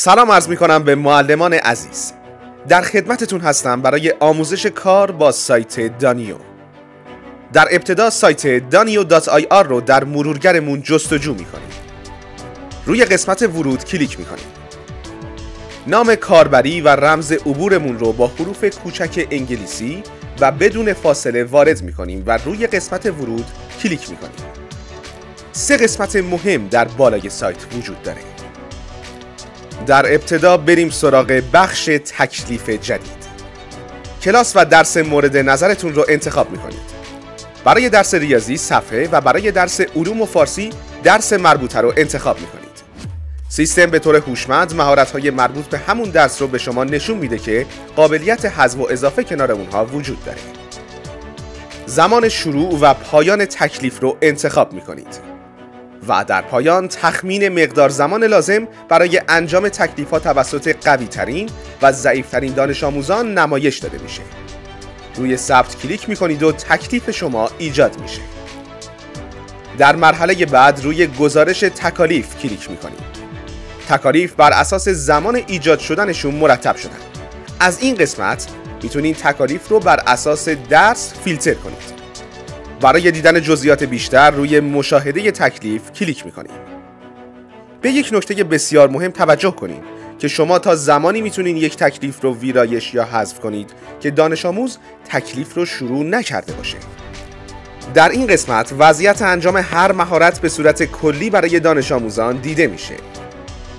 سلام عرض می کنم به معلمان عزیز. در خدمتتون هستم برای آموزش کار با سایت دانیو. در ابتدا سایت danio.ir رو در مرورگرمون جستجو می کنید. روی قسمت ورود کلیک می کنید. نام کاربری و رمز عبورمون رو با حروف کوچک انگلیسی و بدون فاصله وارد می کنیم و روی قسمت ورود کلیک می کنیم. 3 قسمت مهم در بالای سایت وجود داره. در ابتدا بریم سراغ بخش تکلیف جدید. کلاس و درس مورد نظرتون رو انتخاب میکنید. برای درس ریاضی صفحه و برای درس علوم و فارسی درس مربوطه رو انتخاب میکنید. سیستم به طور هوشمند مهارت‌های مربوط به همون درس رو به شما نشون میده که قابلیت حذف و اضافه کنار اونها وجود داره. زمان شروع و پایان تکلیف رو انتخاب میکنید. و در پایان تخمین مقدار زمان لازم برای انجام تکلیف‌ها توسط قوی‌ترین و ضعیف‌ترین دانش آموزان نمایش داده میشه. روی ثبت کلیک میکنید و تکلیف شما ایجاد میشه. در مرحله بعد روی گزارش تکالیف کلیک میکنید. تکالیف بر اساس زمان ایجاد شدنشون مرتب شدن. از این قسمت میتونید تکالیف رو بر اساس درس فیلتر کنید. برای دیدن جزئیات بیشتر روی مشاهده تکلیف کلیک میکنید. به یک نکته بسیار مهم توجه کنید که شما تا زمانی میتونید یک تکلیف رو ویرایش یا حذف کنید که دانش آموز تکلیف رو شروع نکرده باشه. در این قسمت وضعیت انجام هر مهارت به صورت کلی برای دانش آموزان دیده میشه.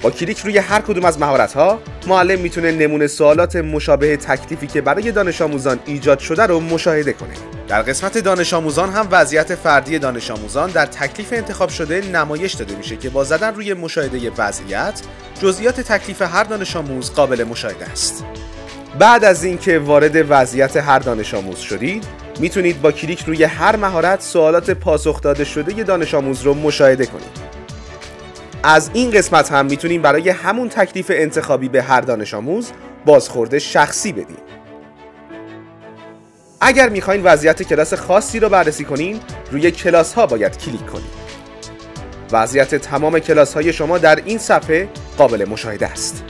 با کلیک روی هر کدوم از مهارت‌ها معلم میتونه نمونه سوالات مشابه تکلیفی که برای دانش آموزان ایجاد شده رو مشاهده کنه. در قسمت دانش آموزان هم وضعیت فردی دانش آموزان در تکلیف انتخاب شده نمایش داده میشه که با زدن روی مشاهده وضعیت جزئیات تکلیف هر دانش آموز قابل مشاهده است. بعد از اینکه وارد وضعیت هر دانش آموز شدید، میتونید با کلیک روی هر مهارت سوالات پاسخ داده شده دانش آموز رو مشاهده کنید. از این قسمت هم میتونیم برای همون تکلیف انتخابی به هر دانش آموز بازخورد شخصی بدیم. اگر میخواین وضعیت کلاس خاصی رو بررسی کنین، روی کلاس ها باید کلیک کنید. وضعیت تمام کلاس های شما در این صفحه قابل مشاهده است.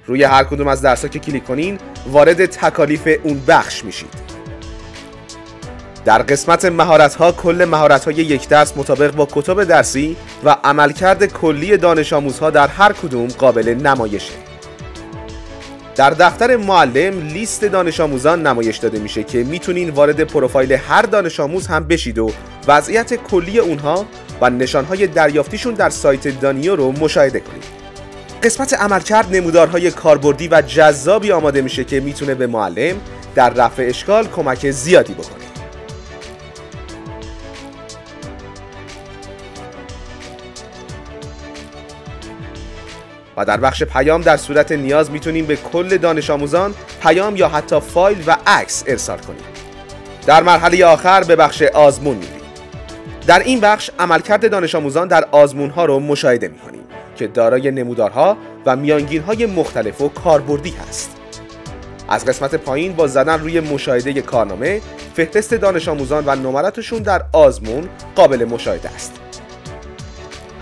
روی هر کدوم از درس ها که کلیک کنین، وارد تکالیف اون بخش میشید. در قسمت مهارت ها کل مهارت های یک درس مطابق با کتب درسی و عملکرد کلی دانش آموزها در هر کدوم قابل نمایشه. در دفتر معلم لیست دانش آموزان نمایش داده میشه که میتونین وارد پروفایل هر دانش آموز هم بشید و وضعیت کلی اونها و نشانهای دریافتیشون در سایت دانیو رو مشاهده کنید. قسمت عملکرد نمودارهای کاربردی و جذابی آماده میشه که میتونه به معلم در رفع اشکال کمک زیادی بکنه. و در بخش پیام در صورت نیاز میتونیم به کل دانش آموزان پیام یا حتی فایل و عکس ارسال کنیم. در مرحله آخر به بخش آزمون میریم. در این بخش عملکرد دانش آموزان در آزمون ها رو مشاهده میکنیم که دارای نمودارها و میانگین های مختلف و کاربردی هست. از قسمت پایین با زدن روی مشاهده کارنامه، فهرست دانش آموزان و نمراتشون در آزمون قابل مشاهده است.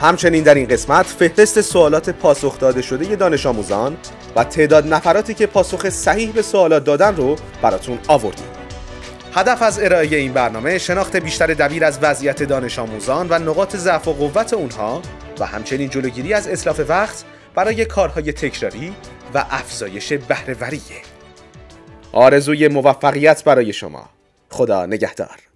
همچنین در این قسمت فهرست سوالات پاسخ داده شده دانش آموزان و تعداد نفراتی که پاسخ صحیح به سوالات دادن رو براتون آوردیم. هدف از ارائه این برنامه شناخت بیشتر دبیر از وضعیت دانش آموزان و نقاط ضعف و قوت اونها و همچنین جلوگیری از اتلاف وقت برای کارهای تکراری و افزایش بهره‌وریه. آرزوی موفقیت برای شما. خدا نگهدار.